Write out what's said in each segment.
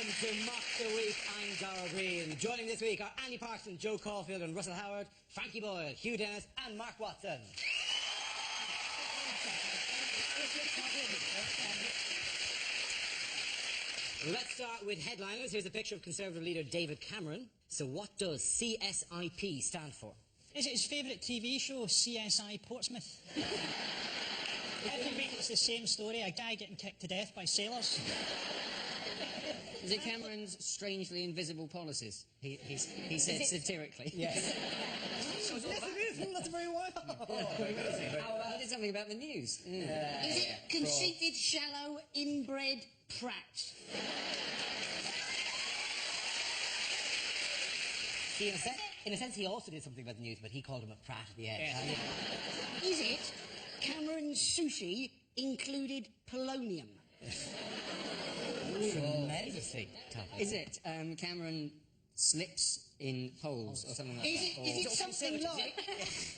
Welcome to Mock the Week. I'm Dara Green. Joining me this week are Andy Parkson, Joe Caulfield and Russell Howard, Frankie Boyle, Hugh Dennis and Mark Watson. Let's start with headliners. Here's a picture of Conservative leader David Cameron. So what does CSIP stand for? Is it his favourite TV show, CSI Portsmouth? Every week it's the same story, a guy getting kicked to death by sailors. Is it Cameron's strangely invisible policies? He said satirically. Yes. Yes, it is. That's very wild. He did something about the news. Is it conceited, shallow, inbred prat? See, in a sense, he also did something about the news, but he called him a prat at the end. Is it Cameron's sushi included polonium? Tremendously tough. Is it Cameron slips in poles or something like that? Is it something like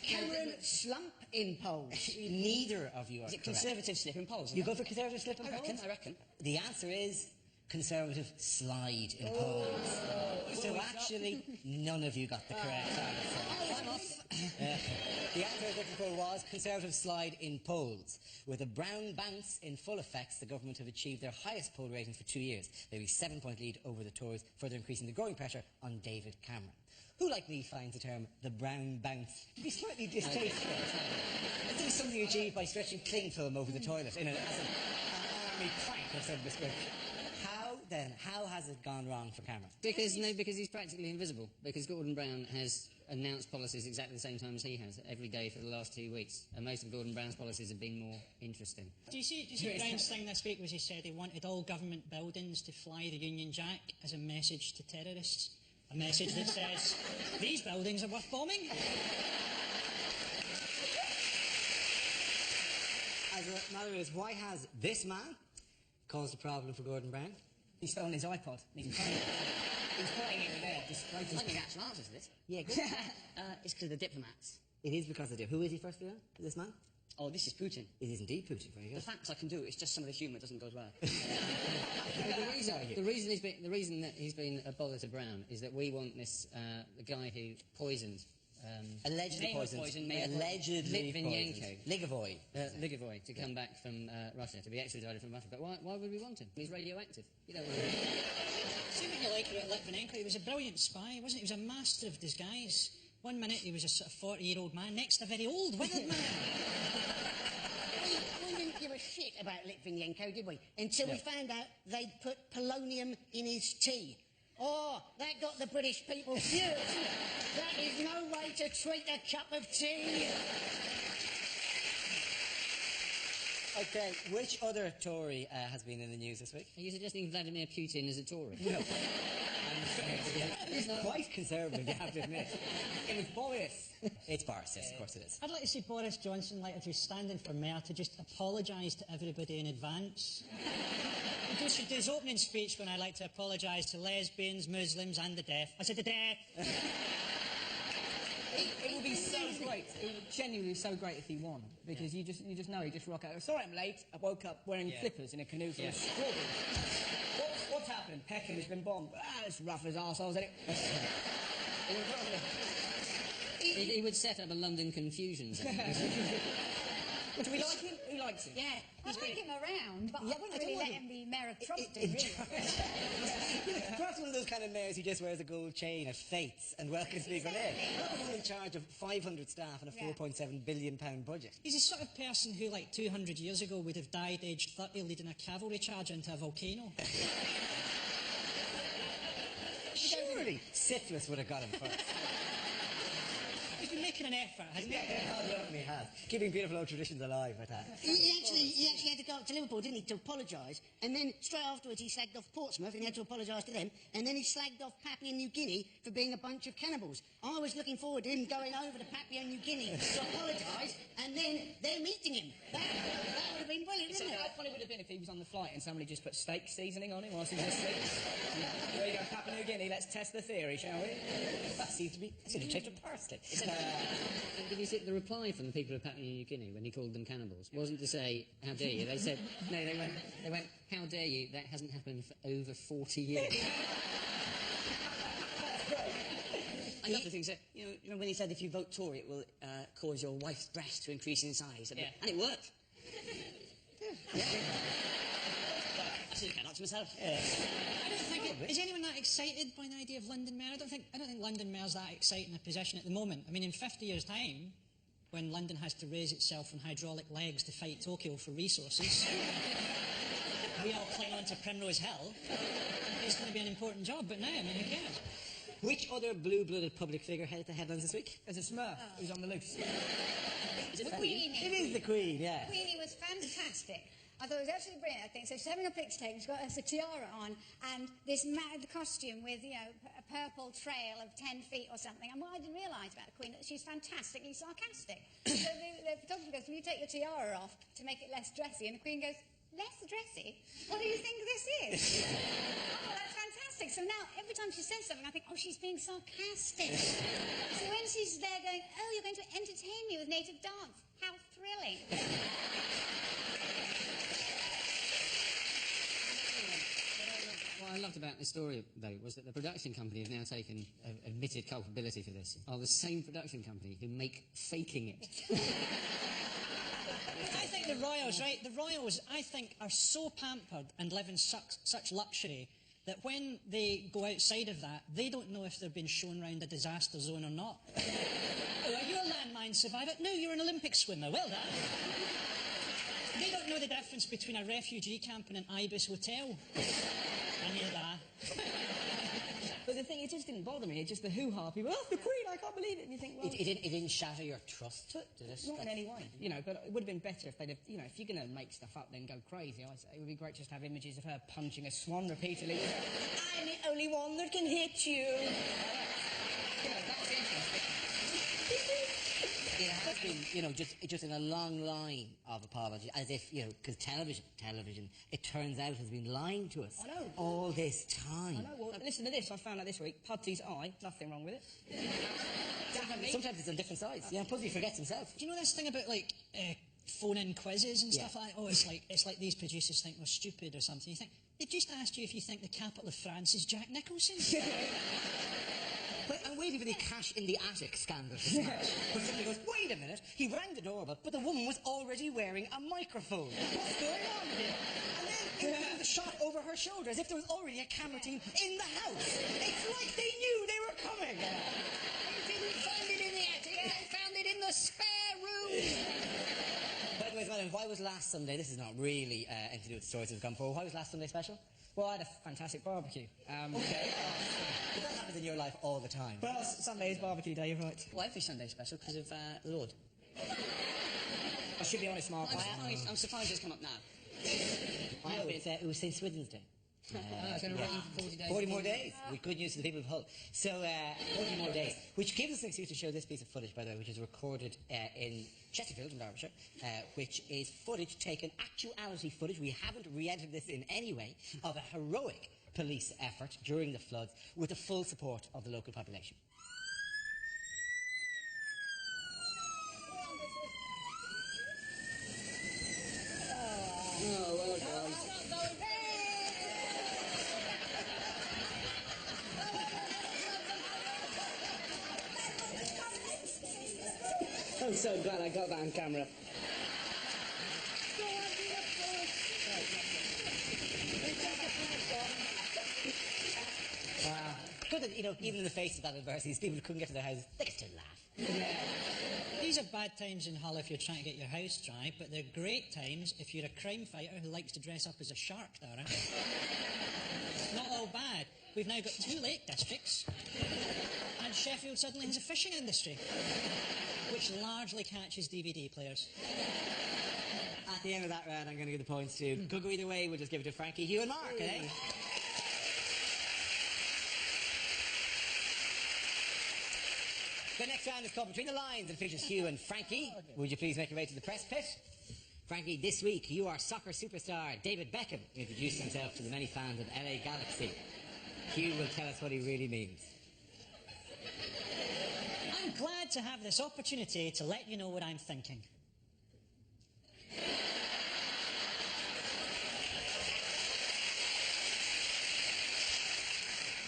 Cameron slump in poles? Neither of you are correct. Conservative slip in poles? You go for conservative slip in poles? I reckon. The answer is conservative slide in poles. So actually, none of you got the correct answer. The answer I was looking for was conservative slide in polls. With a brown bounce in full effect, the government have achieved their highest poll ratings for 2 years. They have a 7-point lead over the Tories, further increasing the growing pressure on David Cameron. Who, like me, finds the term the brown bounce to be slightly distasteful? I think it's something achieved by stretching cling film over the toilet in an army prank of some description. How has it gone wrong for Cameron? Because he's practically invisible. Because Gordon Brown has announced policies exactly the same time as he has, every day for the last 2 weeks. And most of Gordon Brown's policies have been more interesting. Do you see Brown's thing this week was he said he wanted all government buildings to fly the Union Jack as a message to terrorists? A message that says, these buildings are worth bombing? As a matter is, why has this man caused a problem for Gordon Brown? He's found his iPod. He's playing it in there. I think the actual answer to this. Yeah, It's because of the diplomats. it is because of Who is he, firstly, this man? Oh, this is Putin. It is indeed Putin, very good. The facts I can do, it's just some of the humour doesn't go as well. the reason that he's been a bother to Brown is that we want this, the guy who poisoned... allegedly poisoned. Litvinenko. Ligovoy. To come back from Russia, to be extradited from Russia. But why would we want him? He's radioactive. You don't want him. See what you like about Litvinenko? He was a brilliant spy, wasn't he? He was a master of disguise. 1 minute he was a sort of 40-year-old man, next a very old, withered man. We didn't give a shit about Litvinenko, did we? Until we found out they'd put polonium in his tea. Oh, that got the British people furious. That is no way to treat a cup of tea. OK, which other Tory has been in the news this week? Are you suggesting Vladimir Putin is a Tory? No. He's quite conservative, you have to admit. It was Boris. It's Boris, yes, of course it is. I'd like to see Boris Johnson, like if he's standing for mayor, to just apologise to everybody in advance. He just should do his opening speech when I like to apologise to lesbians, Muslims and the deaf. I said the deaf. It would be so great. It would genuinely be so great if he won, because you just know he just rock out. Sorry, I'm late. I woke up wearing flippers in a canoe full of strawberries. What's happened? Peckham has been bombed. It's rough as arseholes, isn't it? He would set up a London Confusion Centre. Do we like him? Who likes him? Yeah, I like him around, but I wouldn't really let him be mayor of Trusted, really. Perhaps one of those kind of mayors who just wears a gold chain at Fates and welcomes people in. Not the one in charge of 500 staff and a £4.7 billion budget. He's the sort of person who, like 200 years ago, would have died aged 30 leading a cavalry charge into a volcano. Surely Syphilis would have got him first. He's been making an effort, hasn't he? Yeah, he has. Keeping beautiful old traditions alive with that. He actually had to go up to Liverpool, didn't he, to apologise. And then straight afterwards he slagged off Portsmouth and he had to apologise to them. And then he slagged off Papua New Guinea for being a bunch of cannibals. I was looking forward to him going over to Papua New Guinea to apologise and then they're meeting him. That would have been brilliant, wouldn't it? How funny would it have been if he was on the flight and somebody just put steak seasoning on him whilst he was asleep? There you go, Papua New Guinea, let's test the theory, shall we? That seems to be a taste of parsley. And did you see the reply from the people of Papua New Guinea when he called them cannibals? Wasn't to say, how dare you? They said, no, they went, how dare you? That hasn't happened for over 40 years. I love the thing. So, you know, when he said if you vote Tory, it will cause your wife's breast to increase in size. Yeah. And it worked. Yeah. I should have kept that to myself. I don't think is anyone that excited by the idea of London Mayor? I don't think London Mayor's that exciting a position at the moment. I mean, in 50 years' time, when London has to raise itself on hydraulic legs to fight Tokyo for resources, we all cling on to Primrose Hill. It's going to be an important job, but now, I mean, who cares? Which other blue-blooded public figure headed the headlines this week? There's a Smurf who's on the loose. Is it the Queen? Queenie. It is the Queen, yeah. Queenie was fantastic. I thought it was absolutely brilliant, I think. So she's having a picture taken, she's got her tiara on, and this mad costume with, you know, a purple trail of 10 feet or something. And what I didn't realise about the Queen, that she's fantastically sarcastic. So the photographer goes, will you take your tiara off to make it less dressy? And the Queen goes, less dressy? What do you think this is? Oh, that's fantastic. So now, every time she says something, I think, oh, she's being sarcastic. So when she's there going, oh, you're going to entertain me with native dance, how thrilling. What I loved about this story, though, was that the production company have now taken admitted culpability for this, are the same production company who make faking it. I think the royals, right? The royals, I think, are so pampered and live in such luxury that when they go outside of that, they don't know if they're being shown round a disaster zone or not. Oh, are you a landmine survivor? No, you're an Olympic swimmer. Well done. They don't know the difference between a refugee camp and an Ibis hotel. Any of that. But the thing, it just didn't bother me. It's just the hoo-ha. People, oh, the Queen, I can't believe it. And you think, well... It didn't shatter your trust, did it? Not in any way, you know, but it would have been better if they'd have, you know, if you're going to make stuff up, then go crazy. I say it would be great just to have images of her punching a swan repeatedly. I'm the only one that can hit you. You know, that's interesting. It has been, you know, just in a long line of apologies, as if, you know, because television, it turns out, has been lying to us. I know. All this time. I know, well, listen to this, I found out this week, Pudsy's eye, nothing wrong with it. Sometimes it's on different sides. Yeah, Pudsey forgets himself. Do you know this thing about, like, phone-in quizzes and stuff like that? Oh, it's like these producers think we're stupid or something. You think, they just asked you if you think the capital of France is Jack Nicholson. But I'm waiting for the cash in the attic scandal to smash. But somebody goes, wait a minute, he rang the doorbell, but the woman was already wearing a microphone. What's going on here? And then it was shot over her shoulder as if there was already a camera team in the house. It's like they knew they were coming. You didn't find it in the attic, I found it in the spare room. By the way, madam, why was last Sunday, this is not really anything to do with the stories that have come forward, why was last Sunday special? Well, I had a fantastic barbecue. Okay. But that happens in your life all the time. Well, Sunday is barbecue day, you're right. Well, every Sunday special because of the Lord. I should be honest, Mark. I'm surprised it's come up now. It was St. Swithin's Day. It's going to rain for 40 days. 40 more days. With good news to the people of Hull. So, 40 more days. Which gives us an excuse to show this piece of footage, by the way, which is recorded in Chesterfield, in Derbyshire, which is footage taken, actuality footage, we haven't re-edited this in any way, of a heroic police effort during the floods with the full support of the local population. Oh, well done. I'm so glad I got that on camera. Good that, you know, even in the face of that adversity, these people who couldn't get to their houses, they can still laugh. These are bad times in Hull if you're trying to get your house dry, but they're great times if you're a crime fighter who likes to dress up as a shark, Dara. Not all bad. We've now got 2 lake districts, and Sheffield suddenly has a fishing industry, which largely catches DVD players. At the end of that round, I'm going to give the points to Could Go Either Way. We'll just give it to Frankie, Hugh and Mark, eh? The next round is called Between the Lines and features Hugh and Frankie. Would you please make your way to the press pit? Frankie, this week you are soccer superstar David Beckham introduced himself to the many fans of LA Galaxy. Hugh will tell us what he really means. I'm glad to have this opportunity to let you know what I'm thinking.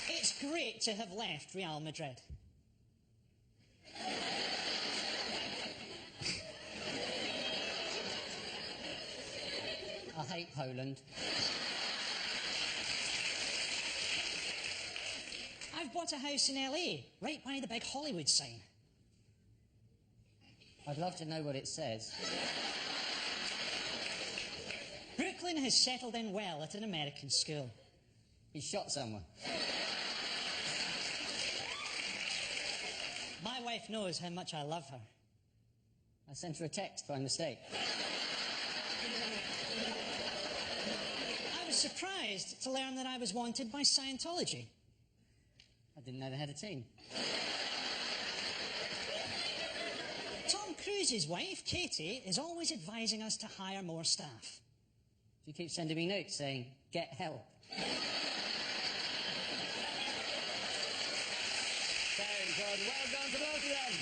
It's great to have left Real Madrid. I hate Poland. I've bought a house in LA, right by the big Hollywood sign. I'd love to know what it says. Brooklyn has settled in well at an American school. He shot someone. My wife knows how much I love her. I sent her a text by mistake. I was surprised to learn that I was wanted by Scientology. I didn't know they had a team. Tom Cruise's wife, Katie, is always advising us to hire more staff. She keeps sending me notes saying, get help. Very good. Well done to both of them.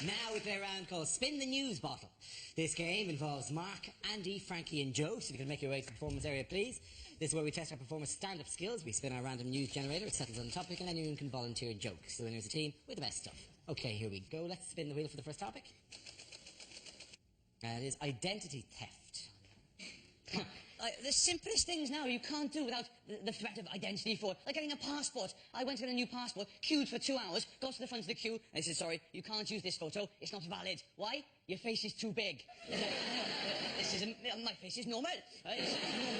Now we play a round called Spin the News Bottle. This game involves Mark, Andy, Frankie and Joe, so if you can make your way to the performance area, please. This is where we test our performers' stand-up skills. We spin our random news generator, it settles on the topic, and anyone can volunteer a joke. So the winner's a team with the best stuff. Okay, here we go. Let's spin the wheel for the first topic. It is identity theft. The simplest things now you can't do without the threat of identity fraud. Like getting a passport. I went to get a new passport, queued for 2 hours, got to the front of the queue, and they said, sorry, you can't use this photo, it's not valid. Why? Your face is too big. This is my face is normal.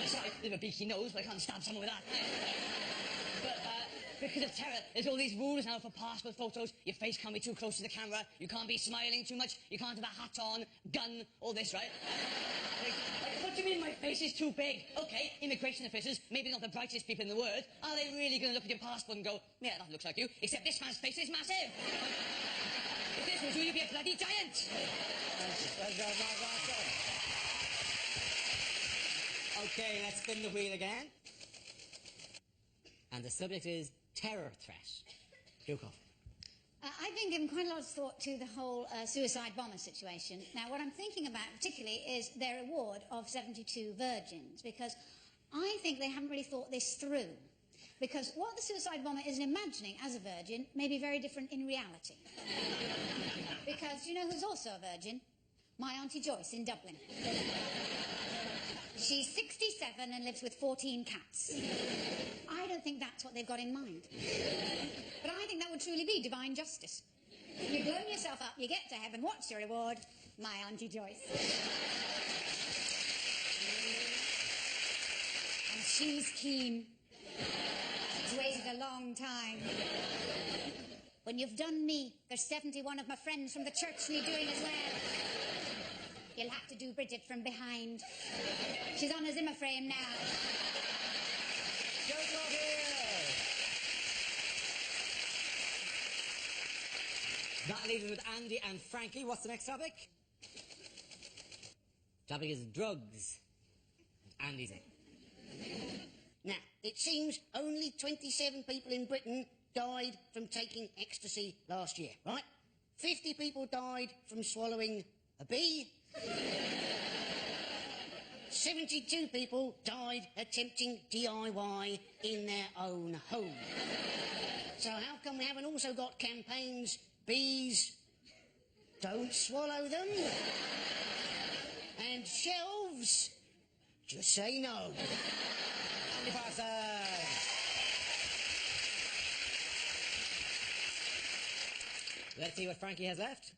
Sorry, I have a beaky nose, but I can't stab someone with that. But because of terror, there's all these rules now for passport photos. Your face can't be too close to the camera, you can't be smiling too much, you can't have a hat on, gun, all this, right? What do you mean my face is too big? Okay, immigration officers, maybe not the brightest people in the world, are they really going to look at your passport and go, yeah, that looks like you, except this man's face is massive? If this was you, you'd be a bloody giant. Okay, let's spin the wheel again. And the subject is terror threat. Joe Coffey. I've been giving quite a lot of thought to the whole suicide bomber situation. Now, what I'm thinking about particularly is their award of 72 virgins, because I think they haven't really thought this through. Because what the suicide bomber is imagining as a virgin may be very different in reality. Because you know who's also a virgin? My Auntie Joyce in Dublin. She's 67 and lives with 14 cats. I don't think that's what they've got in mind. But I think that would truly be divine justice. You've blown yourself up, you get to heaven, what's your reward? My Auntie Joyce. And she's keen. She's waited a long time. When you've done me, there's 71 of my friends from the church need doing as well. You'll have to do Bridget from behind. She's on a Zimmer frame now. That leaves us with Andy and Frankie. What's the next topic? Topic is drugs. Andy's in. Now, it seems only 27 people in Britain died from taking ecstasy last year, right? 50 people died from swallowing a bee. 72 people died attempting DIY in their own home. So how come we haven't also got campaigns, bees, don't swallow them, and shelves, just say no. Andy Parsons. Let's see what Frankie has left.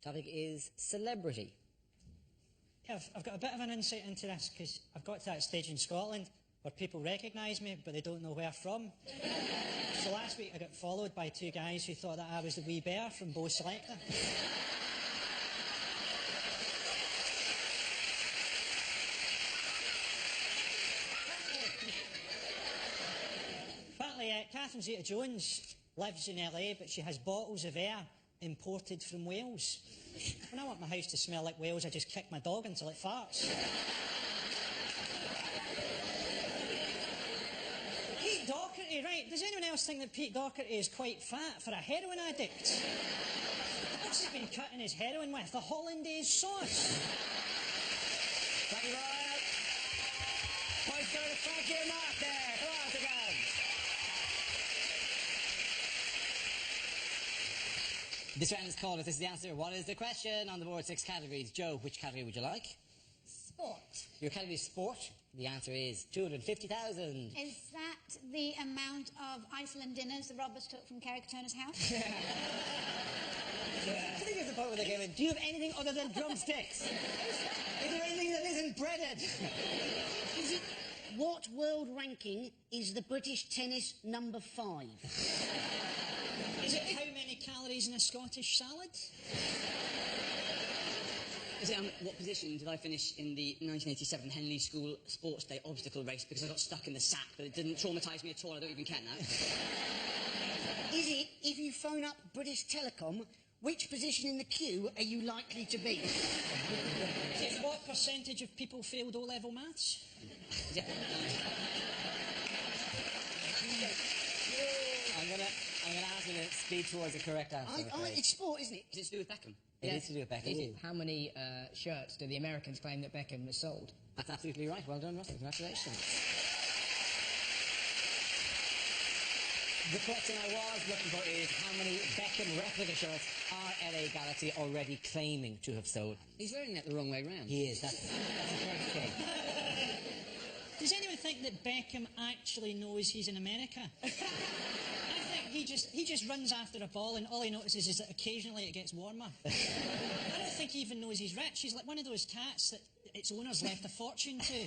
Topic is celebrity. Yeah, I've got a bit of an insight into this because I've got to that stage in Scotland where people recognise me but they don't know where from. So last week I got followed by two guys who thought that I was the wee bear from Bo Selector. Apparently, Catherine Zeta-Jones lives in LA, but she has bottles of air imported from Wales. When I want my house to smell like Wales, I just kick my dog until it farts. Pete Doherty Doherty, right. Does anyone else think that Pete Doherty is quite fat for a heroin addict? What's he been cutting his heroin with? The hollandaise sauce. Thank you, Royal. Points go to Frankie and Mark there. Come on, together. This round is called, if this is the answer, what is the question? On the board, 6 categories. Joe, which category would you like? Sport. Your category is sport. The answer is 250,000. Is that the amount of Iceland dinners the robbers took from Carrick Turner's house? I think there's a point where they came in, do you have anything other than drumsticks? Is there anything that isn't breaded? What world ranking is the British tennis number 5? Is it how many calories in a Scottish salad? Is it, what position did I finish in the 1987 Henley School Sports Day obstacle race because I got stuck in the sack, but it didn't traumatise me at all. I don't even care now. Is it, if you phone up British Telecom, which position in the queue are you likely to be? Is it what percentage of people failed O-level maths? Is it, I'm gonna ask you to speed towards the correct answer. It's sport, isn't it? is it to do with Beckham? It is to do with Beckham. How many shirts do the Americans claim that Beckham has sold? That's absolutely right. Well done, Russell. Congratulations. The question I was looking for is how many Beckham replica shirts are LA Galaxy already claiming to have sold? He's wearing that the wrong way round. He is. That's the first thing. Does anyone think that Beckham actually knows he's in America? I think he just runs after a ball and all he notices is that occasionally it gets warmer. I don't think he even knows he's rich. He's like one of those cats that its owners left a fortune to.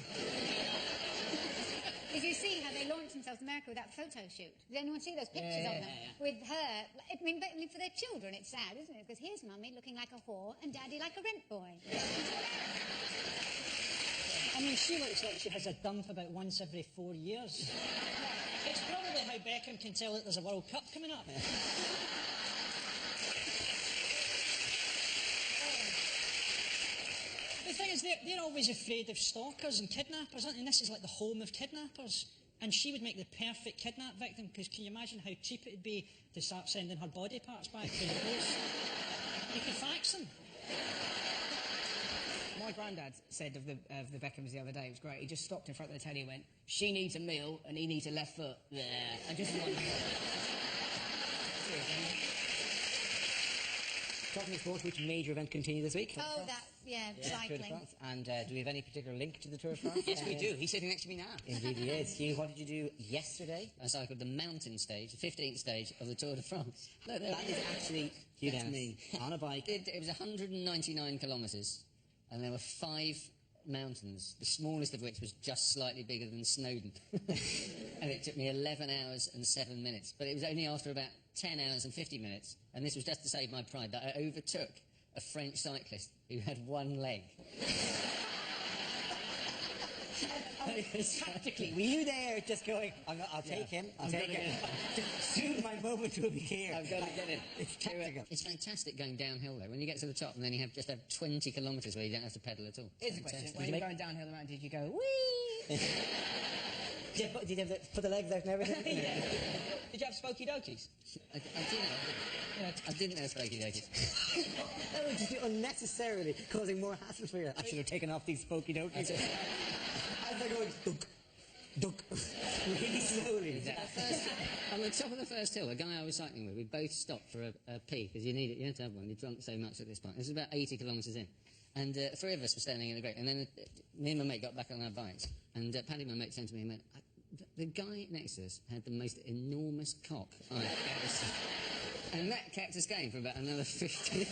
Did you see how they launched in South America with that photo shoot? Did anyone see those pictures of them? With her. I mean, for their children, it's sad, isn't it? Because here's Mummy looking like a whore and Daddy like a rent boy. I mean, she looks like she has a dump about once every 4 years. It's probably how Beckham can tell that there's a World Cup coming up. The thing is, they're always afraid of stalkers and kidnappers, aren't they? And this is like the home of kidnappers. And she would make the perfect kidnap victim, because can you imagine how cheap it would be to start sending her body parts back to the post? You could fax them. My granddad said of the Beckhams the other day, it was great, he just stopped in front of the telly and went, she needs a meal and he needs a left foot. Yeah. I just wondered. Talking of sports, which major event continued this week? Oh, cycling. Tour de France. And do we have any particular link to the Tour de France? Yes, we do. He's sitting next to me now. Indeed he is. Hugh, what did you do yesterday? I cycled the mountain stage, the 15th stage of the Tour de France. That is actually Hugh Dennis me. On a bike. It was 199 kilometres, and there were 5 mountains, the smallest of which was just slightly bigger than Snowdon. And it took me 11 hours and 7 minutes. But it was only after about 10 hours and 50 minutes, and this was just to save my pride, that I overtook a French cyclist who had one leg. Practically, were you there just going, I'll take him, I'll take him. Soon my moment will be here. I've got to get him. It's tactical. It's fantastic going downhill, though. When you get to the top and then you have 20 kilometres where you don't have to pedal at all. Here's the question. When you were going downhill the mountain, did you go, whee? Did you have to put the legs out and everything? Yeah. Did you have spokey dokies? I didn't have spokey dokies. That would just be unnecessarily causing more hassle for you. I should have taken off these spokey dokies. As they're going, dunk, dunk, really slowly. Exactly. On the top of the first hill, a guy I was cycling with, we both stopped for a pee, because you need it, you have to have one, you're drunk so much at this point. This was about 80 kilometres in. And 3 of us were standing in the grate, and then me and my mate got back on our bikes, and Paddy, my mate, turned to me and went, the guy next to us had the most enormous cock I've ever seen. And that kept us going for about another 50.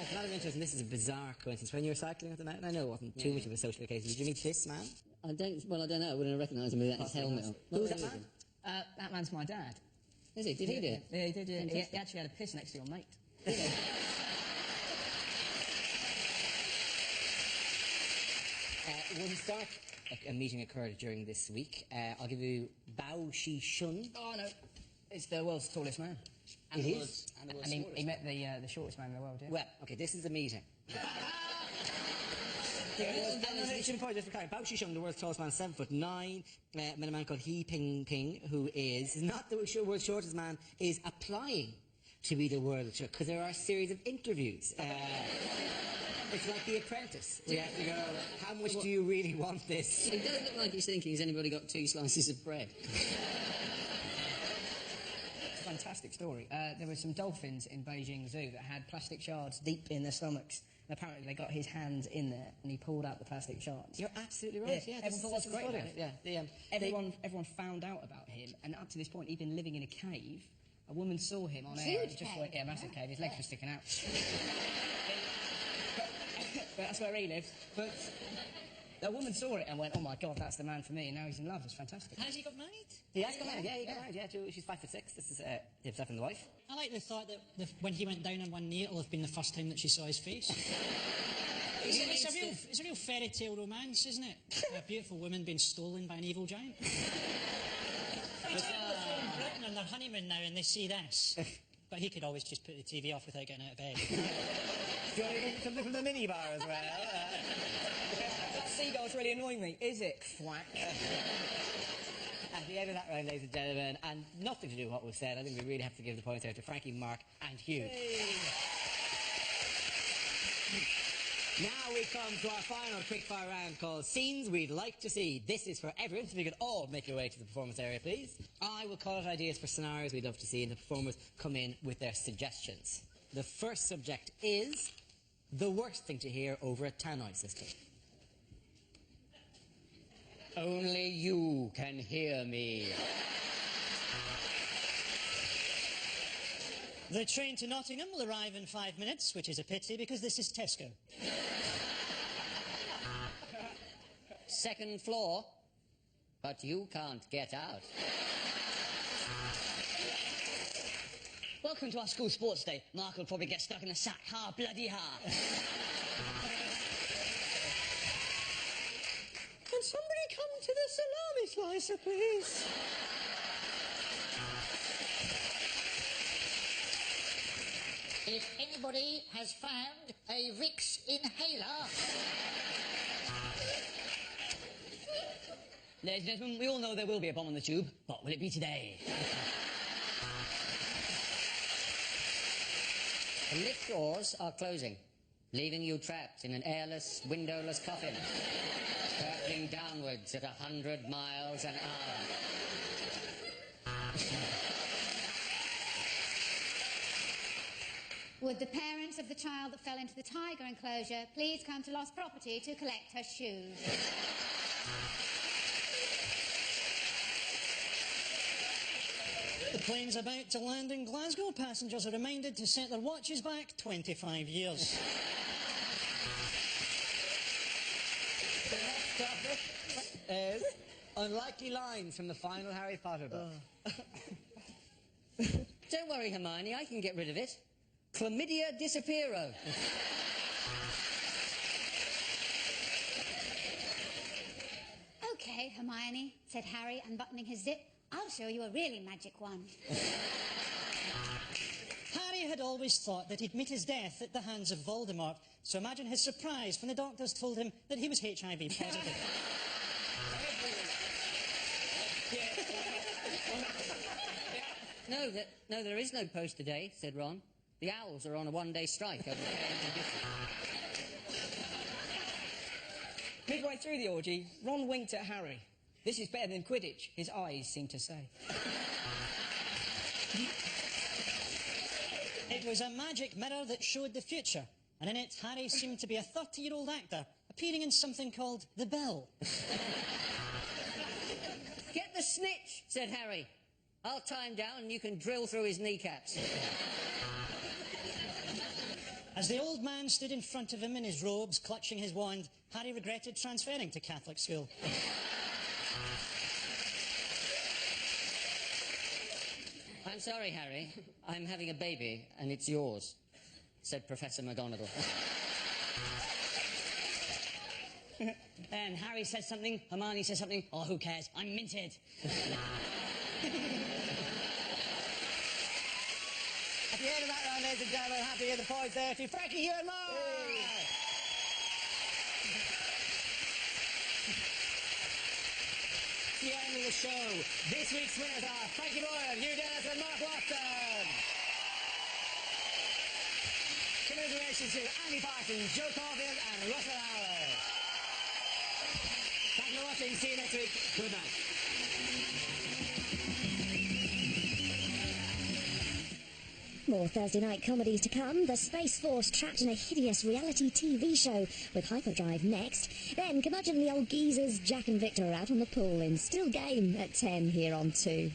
As a matter of interest, and this is a bizarre coincidence, when you were cycling at the mountain, I know it wasn't too much of a social occasion, did you meet this man? I don't know, I wouldn't have recognised him without his helmet on. Who was that man? That man's my dad. Is he? Did he do it? Yeah, he did. He actually had a piss next to your mate. When start a meeting occurred during this week, I'll give you Bao Shi Shun. Oh, no. It's the world's tallest man. And it is? And he met the shortest man in the world, yeah. Well, okay, this is the meeting. That was mention before, just for clarity, Bao Shishong, the world's tallest man, 7'9". Met a man called He Ping Ping, who is not the world's shortest man, is applying to be the world's shortest, because there are a series of interviews. It's like The Apprentice. We have to go, how much do you really want this? It doesn't look like he's thinking, has anybody got 2 slices of bread? It's a fantastic story. There were some dolphins in Beijing Zoo that had plastic shards deep in their stomachs. And apparently they got his hands in there and he pulled out the plastic shards. You're absolutely right. Yeah, everyone thought, what's great about it? Yeah, Everyone found out about him, and up to this point he'd been living in a cave. A woman saw him on air. Huge cave. Yeah, massive cave. His legs were sticking out. But that's where he lives. But a woman saw it and went, oh my God, that's the man for me, and now he's in love. It's fantastic. Has he got married? he has got married. Yeah, he got married. Yeah, she's 5'6". This is himself and the wife. I like the thought that when he went down on one knee, it'll have been the first time that she saw his face. It's a real fairy tale romance, isn't it? A beautiful woman being stolen by an evil giant. Britain on their honeymoon now and they see this. But he could always just put the TV off without getting out of bed. Do you want to get something from the minibar as well? That seagull's really annoying me. Is it? Thwack. At the end of that round, ladies and gentlemen, and nothing to do with what was said, I think we really have to give the points out to Frankie, Mark and Hugh. Hey. Now we come to our final quickfire round called Scenes We'd Like to See. This is for everyone, so if you could all make your way to the performance area, please. I will call out ideas for scenarios we'd love to see, and the performers come in with their suggestions. The first subject is the worst thing to hear over a tannoy system. Only you can hear me. The train to Nottingham will arrive in 5 minutes, which is a pity because this is Tesco. 2nd floor, but you can't get out. Welcome to our school sports day. Mark will probably get stuck in the sack. Ha, bloody ha. Can somebody come to the salami slicer, please? If anybody has found a Vicks inhaler... Ladies and gentlemen, we all know there will be a bomb on the tube, but will it be today? The lift doors are closing, leaving you trapped in an airless, windowless coffin, hurtling downwards at 100 miles an hour. Would the parents of the child that fell into the tiger enclosure please come to lost property to collect her shoes? The plane's about to land in Glasgow. Passengers are reminded to set their watches back 25 years. The next topic is unlikely lines from the final Harry Potter book. Don't worry, Hermione, I can get rid of it. Chlamydia disappearo. Okay, Hermione, said Harry, unbuttoning his zip. I'll show you a really magic one. Harry had always thought that he'd meet his death at the hands of Voldemort, so imagine his surprise when the doctors told him that he was HIV positive. No, there is no post today, said Ron. The Owls are on a one-day strike over Midway through the orgy, Ron winked at Harry. This is better than Quidditch, his eyes seemed to say. It was a magic mirror that showed the future, and in it, Harry seemed to be a 30-year-old actor, appearing in something called The Bill. Get the snitch, said Harry. I'll tie him down and you can drill through his kneecaps. As the old man stood in front of him in his robes, clutching his wand, Harry regretted transferring to Catholic school. I'm sorry, Harry. I'm having a baby, and it's yours, said Professor McGonagall. Then Harry says something, Hermione says something. Oh, who cares? I'm minted. At the end of that round, ladies and gentlemen, happy to hear the points there to Frankie, Hugh and Mark. the show. This week's winners are Frankie Boyle, Hugh Dennis and Mark Watson. Commiserations to Andy Parsons, Joe Caulfield and Russell Howard. Thank you for watching. See you next week. Good night. More Thursday night comedies to come. The Space Force trapped in a hideous reality TV show with Hyperdrive next. Then curmudgeonly old geezers Jack and Victor are out on the pool in Still Game at 10 here on 2.